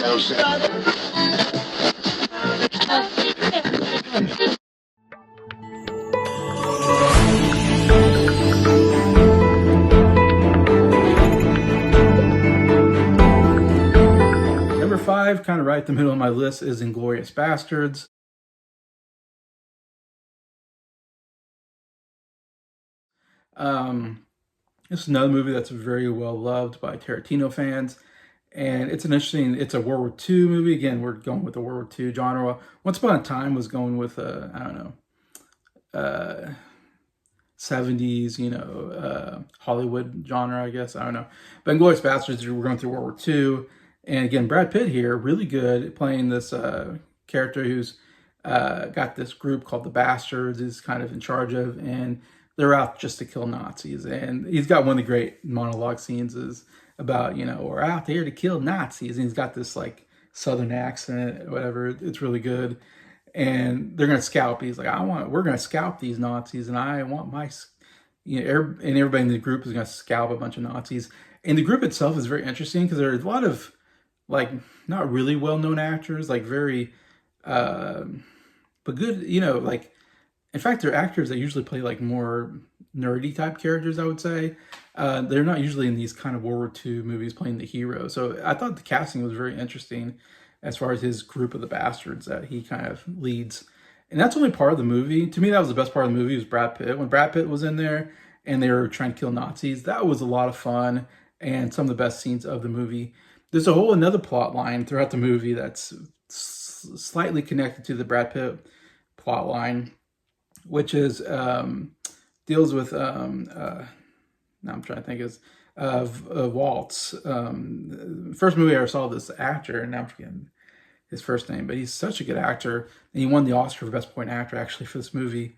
Number 5, kind of right at the middle of my list, is Inglorious Basterds. This is another movie that's very well loved by Tarantino fans. And it's a World War II movie. Again, we're going with the World War II genre. Once Upon a Time was going with, I don't know, 70s, Hollywood genre, I guess. I don't know. But Inglorious Basterds, we're going through World War II. And again, Brad Pitt here, really good, playing this character who's got this group called the Bastards, is kind of in charge of, and they're out just to kill Nazis. And he's got one of the great monologue scenes is about, we're out there to kill Nazis. And he's got this like Southern accent, or whatever. It's really good. And they're going to scalp. He's like, we're going to scalp these Nazis. And I want my, and everybody in the group is going to scalp a bunch of Nazis. And the group itself is very interesting because there's a lot of like not really well-known actors, like very, but good, like, in fact, they're actors that usually play like more nerdy type characters, I would say. They're not usually in these kind of World War II movies playing the hero. So I thought the casting was very interesting as far as his group of the bastards that he kind of leads. And that's only part of the movie. To me, that was the best part of the movie was Brad Pitt. When Brad Pitt was in there and they were trying to kill Nazis, that was a lot of fun and some of the best scenes of the movie. There's a whole another plot line throughout the movie that's slightly connected to the Brad Pitt plot line, which is deals with now I'm trying to think is Waltz. First movie I ever saw this actor, and now I'm forgetting his first name, but he's such a good actor, and he won the Oscar for Best Supporting Actor actually for this movie.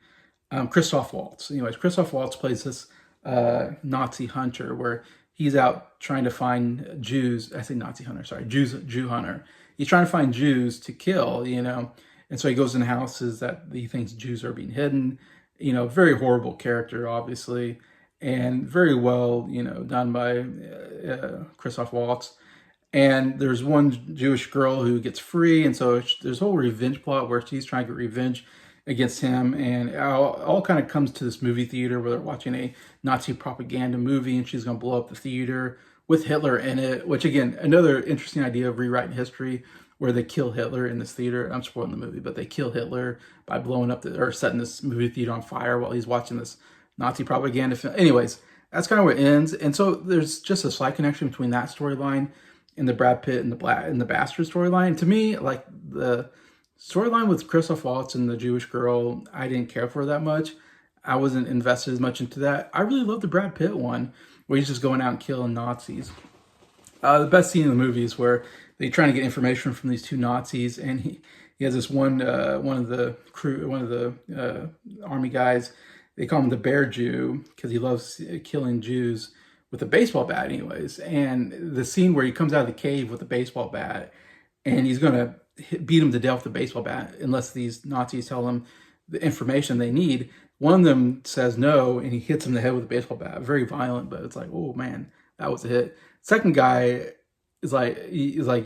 Christoph Waltz. Anyways, Christoph Waltz plays this Nazi hunter where he's out trying to find Jews. I say Nazi hunter, sorry, Jew hunter. He's trying to find Jews to kill, and so he goes in houses that he thinks Jews are being hidden. Very horrible character, obviously, and very well, done by Christoph Waltz. And there's one Jewish girl who gets free, and so there's a whole revenge plot where she's trying to get revenge against him, and it all kind of comes to this movie theater where they're watching a Nazi propaganda movie, and she's going to blow up the theater with Hitler in it, which, again, another interesting idea of rewriting history where they kill Hitler in this theater. I'm spoiling the movie, but they kill Hitler by blowing up or setting this movie theater on fire while he's watching this Nazi propaganda film. Anyways, that's kind of where it ends. And so there's just a slight connection between that storyline and the Brad Pitt and the Bastard storyline. To me, like the storyline with Christoph Waltz and the Jewish girl, I didn't care for that much. I wasn't invested as much into that. I really love the Brad Pitt one where he's just going out and killing Nazis. The best scene in the movie is where they're trying to get information from these two Nazis, and he has this one of the army guys. They call him the Bear Jew because he loves killing Jews with a baseball bat, anyways. And the scene where he comes out of the cave with a baseball bat, and he's gonna beat him to death with a baseball bat unless these Nazis tell him the information they need. One of them says no, and he hits him in the head with a baseball bat. Very violent, but it's like, oh man, that was a hit. Second guy is like,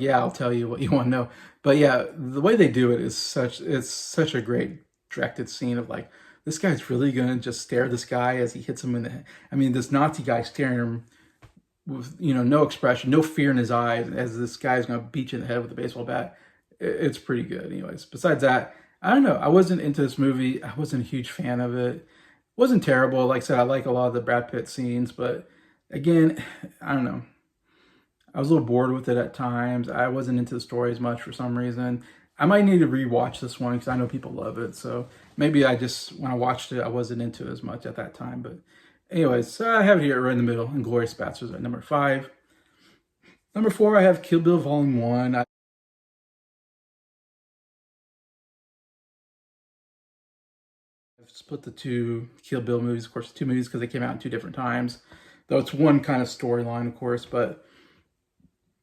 yeah, I'll tell you what you want to know. But yeah, the way they do it is such a great directed scene of like, this guy's really gonna just stare this guy as he hits him in the head. I mean, this Nazi guy staring at him with no expression, no fear in his eyes, as this guy's gonna beat you in the head with a baseball bat. It's pretty good. Anyways, besides that, I don't know. I wasn't into this movie. I wasn't a huge fan of it. It wasn't terrible. Like I said, I like a lot of the Brad Pitt scenes, but again, I don't know. I was a little bored with it at times. I wasn't into the story as much for some reason. I might need to rewatch this one because I know people love it. So maybe when I watched it, I wasn't into it as much at that time. But anyways, so I have it here right in the middle. Inglorious Basterds at number 5. Number 4, I have Kill Bill Volume 1. I've split the two Kill Bill movies, of course, 2 movies because they came out in 2 different times. Though it's one kind of storyline, of course, but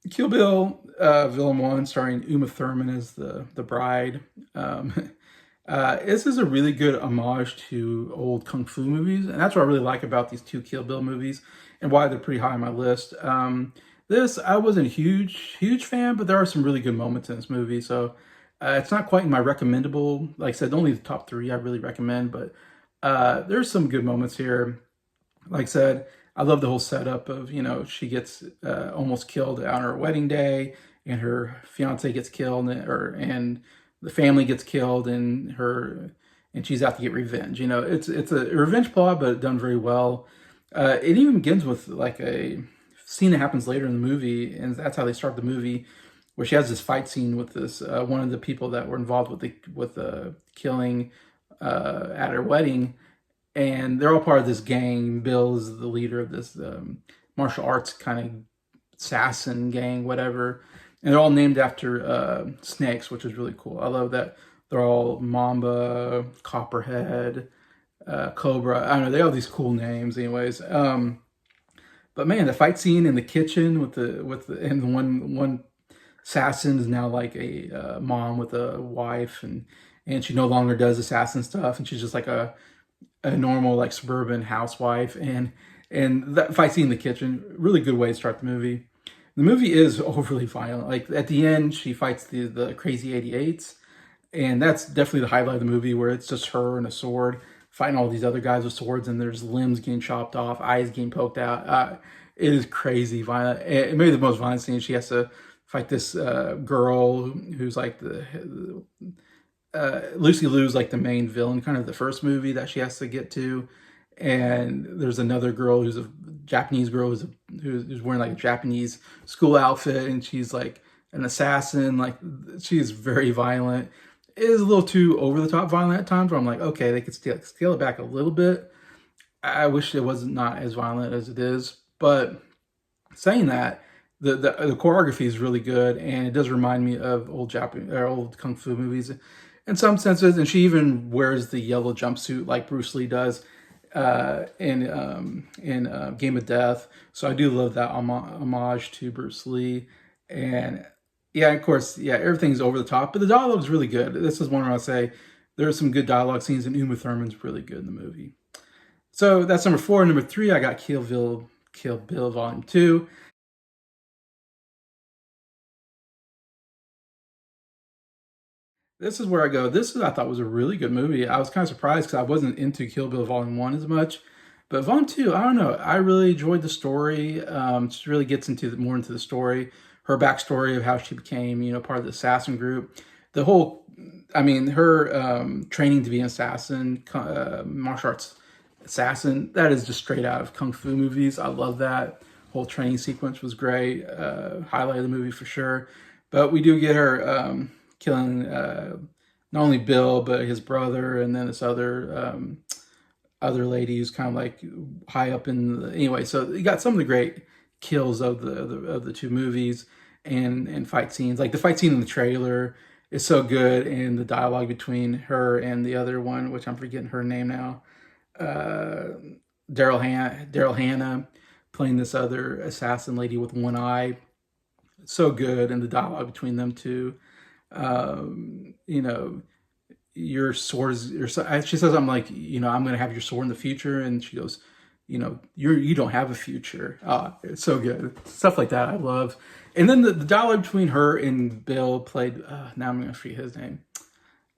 Kill Bill Villain 1, starring Uma Thurman as the bride. This is a really good homage to old kung fu movies, and that's what I really like about these 2 Kill Bill movies and why they're pretty high on my list. This, I wasn't a huge fan, but there are some really good moments in this movie. So it's not quite in my recommendable. Like I said, only the top three I really recommend, but there's some good moments here. Like I said, I love the whole setup of, she gets almost killed on her wedding day, and her fiance gets killed, and the family gets killed, and she's out to get revenge. It's a revenge plot, but done very well. It even begins with like a scene that happens later in the movie, and that's how they start the movie, where she has this fight scene with this one of the people that were involved with the killing at her wedding, and they're all part of this gang. Bill is the leader of this martial arts kind of assassin gang, whatever. And they're all named after snakes, which is really cool. I love that they're all Mamba, Copperhead, Cobra. I don't know. They have these cool names, anyways. But man, the fight scene in the kitchen and the one assassin is now like a mom with a wife, and she no longer does assassin stuff, and she's just like a normal like suburban housewife, and that fight scene in the kitchen, really good way to start the movie. The movie is overly violent. Like at the end, she fights the crazy 88s, and that's definitely the highlight of the movie, where it's just her and a sword fighting all these other guys with swords, and there's limbs getting chopped off, eyes getting poked out. It is crazy violent. It may be the most violent scene. She has to fight this girl who's like the Lucy Liu's like the main villain, kind of the first movie that she has to get to, and there's another girl who's a Japanese girl who's wearing like a Japanese school outfit, and she's like an assassin. Like she's very violent. It is a little too over the top violent at times, where I'm like, okay, they could scale it back a little bit. I wish it was not as violent as it is, but saying that, the choreography is really good, and it does remind me of old Japanese or old kung fu movies in some senses. And she even wears the yellow jumpsuit like Bruce Lee does in Game of Death. So I do love that homage to Bruce Lee. And yeah, of course, yeah, everything's over the top, but the dialogue's really good. This is one where I say there's some good dialogue scenes, and Uma Thurman's really good in the movie. So that's number four. Number three, I got Kill Bill Volume 2. This is where I go. I thought was a really good movie. I was kind of surprised because I wasn't into Kill Bill Volume 1 as much. But Volume 2, I don't know. I really enjoyed the story. She really gets more into the story, her backstory of how she became, part of the assassin group. The whole, I mean, her training to be an assassin, martial arts assassin, that is just straight out of kung fu movies. I love that. Whole training sequence was great. Highlight of the movie for sure. But we do get her killing not only Bill but his brother, and then this other lady who's kind of like high up in anyway. So you got some of the great kills of the two movies, and fight scenes. Like the fight scene in the trailer is so good, and the dialogue between her and the other one, which I'm forgetting her name now, uh, Daryl Hannah, playing this other assassin lady with one eye. So good, and the dialogue between them two. You know, your sword is your. She says, "I'm like, I'm gonna have your sword in the future," and she goes, you don't have a future." It's so good. Stuff like that I love. And then the dialogue between her and Bill, played. Now I'm gonna forget his name.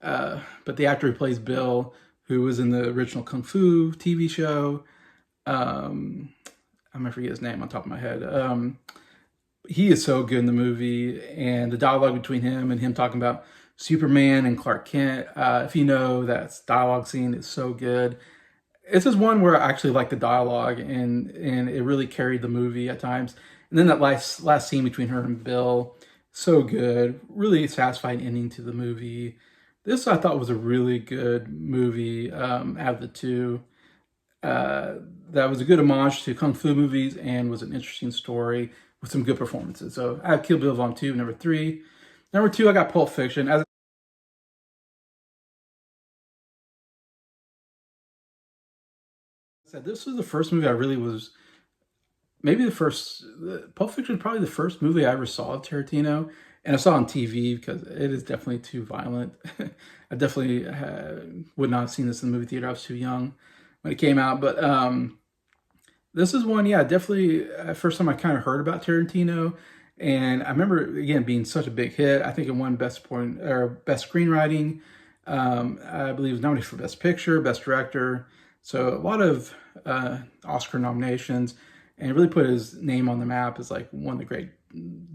But the actor who plays Bill, who was in the original Kung Fu TV show, I'm gonna forget his name on top of my head. He is so good in the movie, and the dialogue between him talking about Superman and Clark Kent. If you know, that dialogue scene is so good. This is one where I actually like the dialogue, and it really carried the movie at times. And then that last scene between her and Bill, so good. Really satisfying ending to the movie. This I thought was a really good movie out of the two. Uh, that was a good homage to kung fu movies, and was an interesting story with some good performances. So I have Kill Bill Volume 2, number three. Number two, I got Pulp Fiction. As I said, this was the first movie I really was, maybe the first, Pulp Fiction was probably the first movie I ever saw of Tarantino. And I saw it on TV because it is definitely too violent. I definitely would not have seen this in the movie theater. I was too young when it came out. But This is one, yeah, definitely. First time I kind of heard about Tarantino, and I remember again being such a big hit. I think it won best point or best screenwriting. I believe it was nominated for best picture, best director. So a lot of Oscar nominations, and it really put his name on the map as like one of the great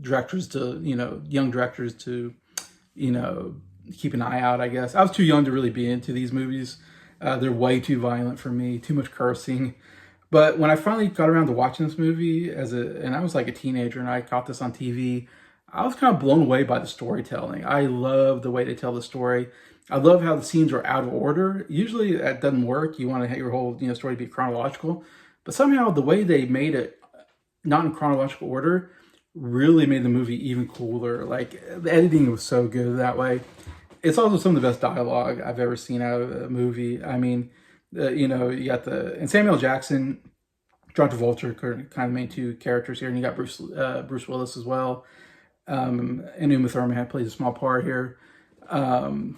directors to young directors to you know keep an eye out. I guess I was too young to really be into these movies. They're way too violent for me, too much cursing. But when I finally got around to watching this movie and I was like a teenager and I caught this on TV, I was kind of blown away by the storytelling. I love the way they tell the story. I love how the scenes are out of order. Usually that doesn't work. You want to have your whole story be chronological, but somehow the way they made it not in chronological order really made the movie even cooler. Like the editing was so good that way. It's also some of the best dialogue I've ever seen out of a movie. I mean, you got and Samuel Jackson, John Travolta, kind of the main two characters here, and you got Bruce Willis as well, and Uma Thurman plays a small part here. Um,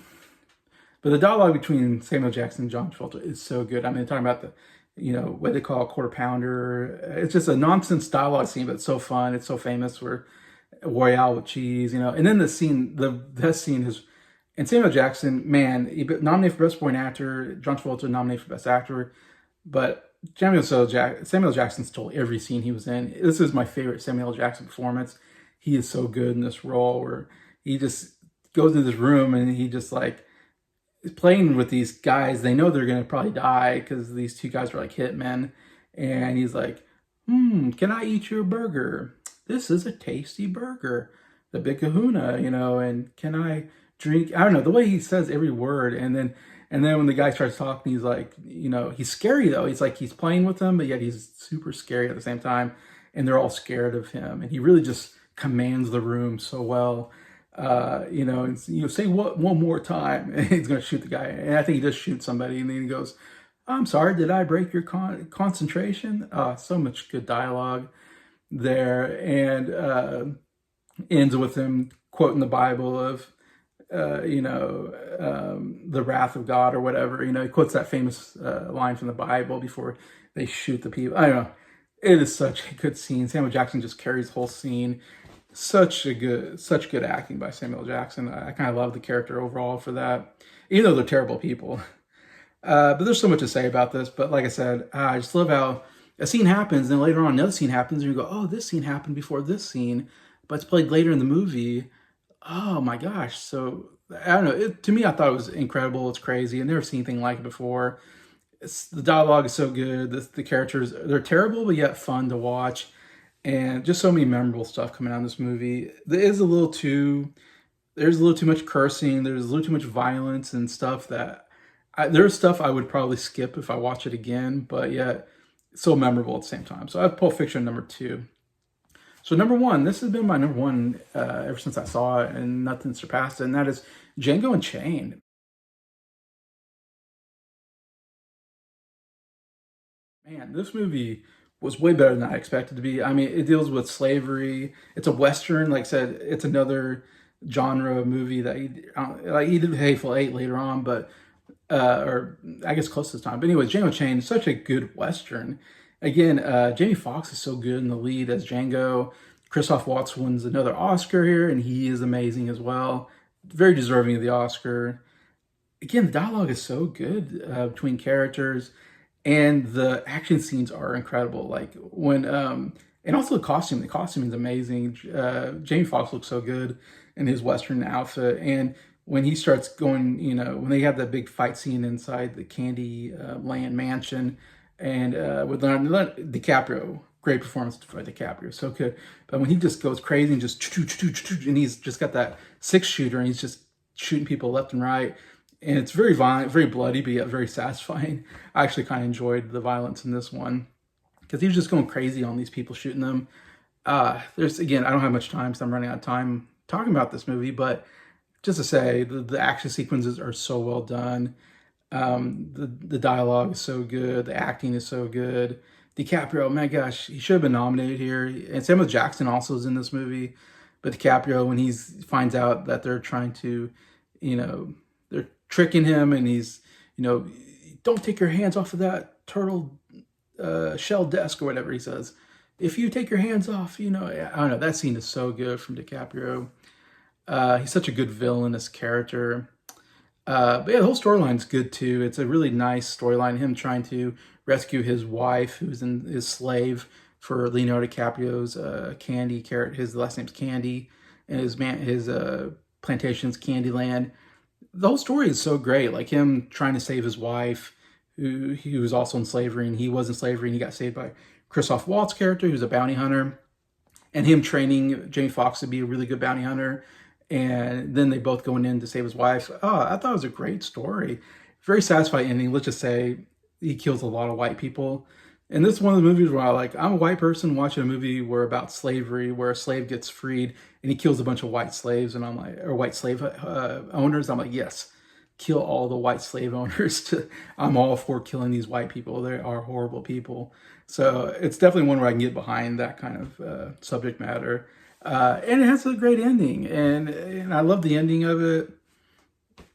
but the dialogue between Samuel Jackson and John Travolta is so good. I mean, talking about the what they call a quarter pounder. It's just a nonsense dialogue scene, but it's so fun. It's so famous. Where Royale with cheese, and then the best scene is, and Samuel Jackson, man, he nominated for Best Supporting Actor, John Travolta nominated for Best Actor, but Samuel Jackson stole every scene he was in. This is my favorite Samuel Jackson performance. He is so good in this role where he just goes into this room and he just like is playing with these guys. They know they're gonna probably die because these two guys are like hitmen, and he's like, can I eat your burger? This is a tasty burger. The Big Kahuna, and can I drink? I don't know, the way he says every word, and then when the guy starts talking, he's like, he's scary though. He's like he's playing with them, but yet he's super scary at the same time, and they're all scared of him, and he really just commands the room so well. And, say what one more time, and he's gonna shoot the guy, and I think he just shoots somebody, and then he goes, "I'm sorry, did I break your concentration?" So much good dialogue there, and ends with him quoting the Bible of, the wrath of God or whatever. He quotes that famous line from the Bible before they shoot the people. I don't know. It is such a good scene. Samuel Jackson just carries the whole scene. Such good acting by Samuel Jackson. I kind of love the character overall for that, even though they're terrible people. But there's so much to say about this. But like I said, I just love how a scene happens, and then later on another scene happens, and you go, "Oh, this scene happened before this scene," but it's played later in the movie. Oh my gosh! So I don't know. To me, I thought it was incredible. It's crazy. I've never seen anything like it before. The dialogue is so good. The characters, they're terrible but yet fun to watch, and just so many memorable stuff coming out of this movie. There's a little too much cursing. There's a little too much violence and stuff that there's stuff I would probably skip if I watch it again, but yet so memorable at the same time. So I have Pulp Fiction number two. So number one, this has been my number one ever since I saw it, and nothing surpassed it, and that is Django Unchained. Man, this movie was way better than I expected to be. I mean, it deals with slavery. It's a western. Like I said, it's another genre movie that he did Hateful Eight later on, but or I guess close to the time. But anyway, Django Chain is such a good western. Again, Jamie Foxx is so good in the lead as Django. Christoph Waltz wins another Oscar here, and he is amazing as well. Very deserving of the Oscar. Again, the dialogue is so good between characters, and the action scenes are incredible. Like when, and also the costume. The costume is amazing. Jamie Foxx looks so good in his western outfit, and when he starts going, when they have that big fight scene inside the Candy Land mansion, and with Leonardo DiCaprio, great performance by DiCaprio, so good. But when he just goes crazy and just and he's just got that six shooter and he's just shooting people left and right, and it's very violent, very bloody, but yet very satisfying. I actually kind of enjoyed the violence in this one because he was just going crazy on these people, shooting them. There's again, I don't have much time, so I'm running out of time talking about this movie, but just to say, the action sequences are so well done. The dialogue is so good. The acting is so good. DiCaprio, my gosh, he should have been nominated here. And Samuel Jackson also is in this movie. But DiCaprio, when he finds out that they're trying to, they're tricking him, and he's, don't take your hands off of that turtle shell desk or whatever he says. If you take your hands off, you know, I don't know. That scene is so good from DiCaprio. He's such a good villainous character. But yeah, the whole storyline's good too. It's a really nice storyline. Him trying to rescue his wife, who's his slave for Leonardo DiCaprio's Candy carrot. His last name's Candy, and his plantation's Candyland. The whole story is so great. Like him trying to save his wife, who he was also in slavery, and he was in slavery, and he got saved by Christoph Waltz character, who's a bounty hunter, and him training Jamie Foxx to be a really good bounty hunter. And then they both going in to save his wife. Oh, I thought it was a great story. Very satisfying ending. Let's just say he kills a lot of white people. And this is one of the movies where I'm a white person watching a movie about slavery, where a slave gets freed and he kills a bunch of white slaves, and I'm like, or white slave owners. I'm like, yes, kill all the white slave owners. I'm all for killing these white people. They are horrible people. So it's definitely one where I can get behind that kind of subject matter. And it has a great ending, and I love the ending of it.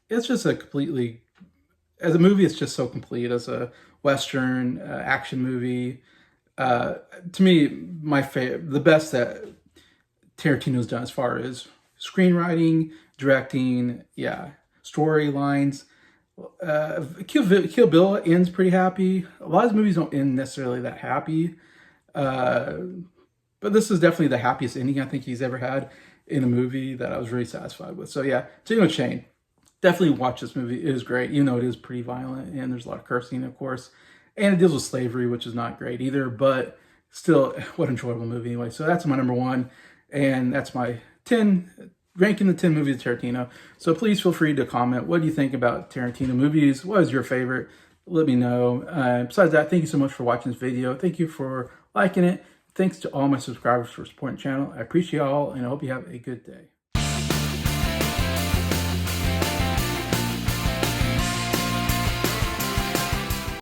It's just as a movie, it's just so complete as a Western action movie. To me, the best that Tarantino's done as far as screenwriting, directing, yeah, storylines. Kill Bill ends pretty happy. A lot of movies don't end necessarily that happy. But this is definitely the happiest ending I think he's ever had in a movie that I was really satisfied with. So yeah, Django Unchained. Definitely watch this movie. It is great. You know, it is pretty violent, and there's a lot of cursing, of course. And it deals with slavery, which is not great either, but still, what an enjoyable movie anyway. So that's my number 1, and that's my 10, ranking the 10 movies of Tarantino. So please feel free to comment. What do you think about Tarantino movies? What is your favorite? Let me know. Besides that, thank you so much for watching this video. Thank you for liking it. Thanks to all my subscribers for supporting the channel. I appreciate you all, and I hope you have a good day.